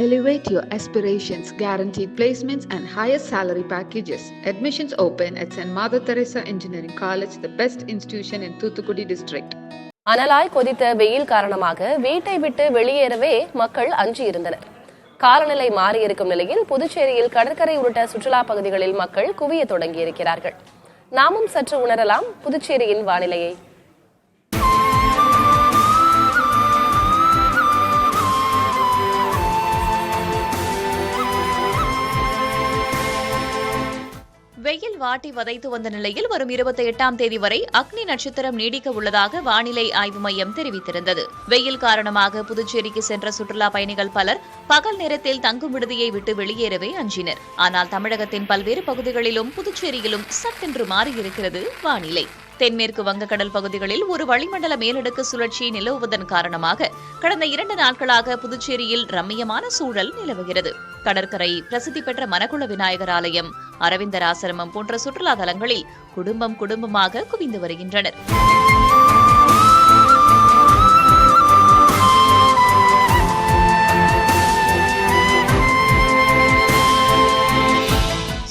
Elevate your aspirations, guaranteed placements and higher salary packages. Admissions open at St. Mother Teresa Engineering College, the best institution in Thuthukudi district. அனலாய் கொதித்த வெயில் காரணமாக வீட்டை விட்டு வெளியேறவே மக்கள் அஞ்சி இருந்தனர். காலநிலை மாறியிருக்கும் நிலையில் புதுச்சேரியில் கடற்கரை உள்ளிட்ட சுற்றுலா பகுதிகளில் மக்கள் குவிய தொடங்கியிருக்கிறார்கள். நாமும் சற்று உணரலாம் புதுச்சேரியின் வானிலையை. வெயில் வாட்டி வதைத்து வந்த நிலையில் வரும் 28ஆம் தேதி வரை அக்னி நட்சத்திரம் நீடிக்க உள்ளதாக வானிலை ஆய்வு மையம் தெரிவித்திருந்தது. வெயில் காரணமாக புதுச்சேரிக்கு சென்ற சுற்றுலா பயணிகள் பலர் பகல் நேரத்தில் தங்கும் விடுதியை விட்டு வெளியேறவே அஞ்சினர். ஆனால் தமிழகத்தின் பல்வேறு பகுதிகளிலும் புதுச்சேரியிலும் சட்டென்று மாறியிருக்கிறது வானிலை. தென்மேற்கு வங்கக்கடல் பகுதிகளில் ஒரு வளிமண்டல மேலடுக்கு சுழற்சி நிலவுவதன் காரணமாக கடந்த 2 நாட்களாக புதுச்சேரியில் ரம்மியமான சூழல் நிலவுகிறது. கடற்கரை, பிரசித்தி பெற்ற மணக்குள விநாயகர் ஆலயம், அரவிந்தர் ஆசிரமம் போன்ற சுற்றுலா தலங்களில் குடும்பமாக குவிந்து வருகின்றனர்.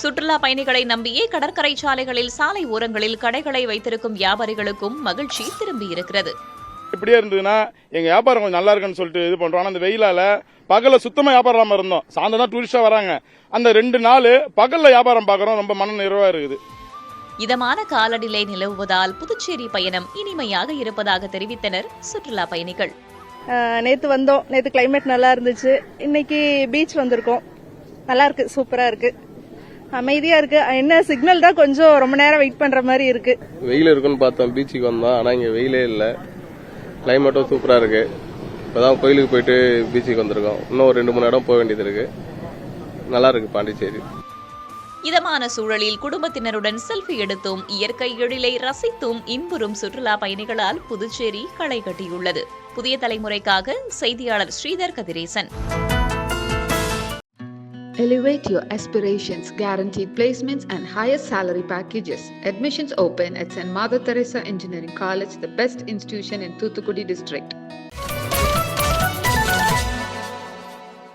சுற்றுலா பயணிகளை நம்பியே கடற்கரை சாலைகளில் சாலை ஓரங்களில் கடைகளை வைத்திருக்கும் வியாபாரிகளுக்கும் மகிழ்ச்சி திரும்பியிருக்கிறது. இப்படியே இருந்ததுன்னா எங்க வியாபாரம் கொஞ்சம் நல்லா இருக்குன்னு சொல்லிட்டு இது பண்றோம். அந்த வெயிலால பகல சுத்தமா வியாபாரம் இல்லாம இருந்தோம். சாயந்தரம் தான் டூரிஸ்டா வராங்க. அந்த 2 நாள் பகல்ல வியாபாரம் பாக்குறோம். ரொம்ப மன நிறைவா இருக்குது. இதமான காலநிலை நிலவுவதால் புதுச்சேரி பயணம் இனிமையாக இருப்பதாக தெரிவித்தனர் சுற்றுலா பயணிகள். நேத்து வந்தோம். நேத்து கிளைமேட் நல்லா இருந்துச்சு. இன்னைக்கு பீச் வந்திருக்கோம். நல்லா இருக்கு, சூப்பரா இருக்கு, அமைதியா இருக்கு. என்ன சிக்னல் தான் கொஞ்சம் ரொம்ப நேரம் வெயிட் பண்ற மாதிரி இருக்கு. வெயில் இருக்குன்னு பார்த்தோம், பீச்சுக்கு வந்தோம். ஆனா இங்க வெயிலே இல்ல, கிளைமேட்டும் சூப்பரா இருக்கு. இப்பதான் கோயிலுக்கு போயிட்டு பீச்சுக்கு வந்திருக்கோம். இன்னும் ஒரு 2-3 இடம் போக வேண்டியது இருக்கு. நல்லா இருக்கு பாண்டிச்சேரி. இதமான சூழலில் குடும்பத்தினருடன் செல்ஃபி எடுத்தும் இயற்கை எழிலை ரசித்தும் இன்புறும் சுற்றுலா பயணிகளால் புதுச்சேரி களை கட்டியுள்ளது. புதிய தலைமுறைக்காக செய்தியாளர் Sridhar Kathiresan. Elevate your aspirations, guaranteed placements and higher salary packages. Admissions open at St. Mother Teresa Engineering College, the best institution in Thuthukudi district.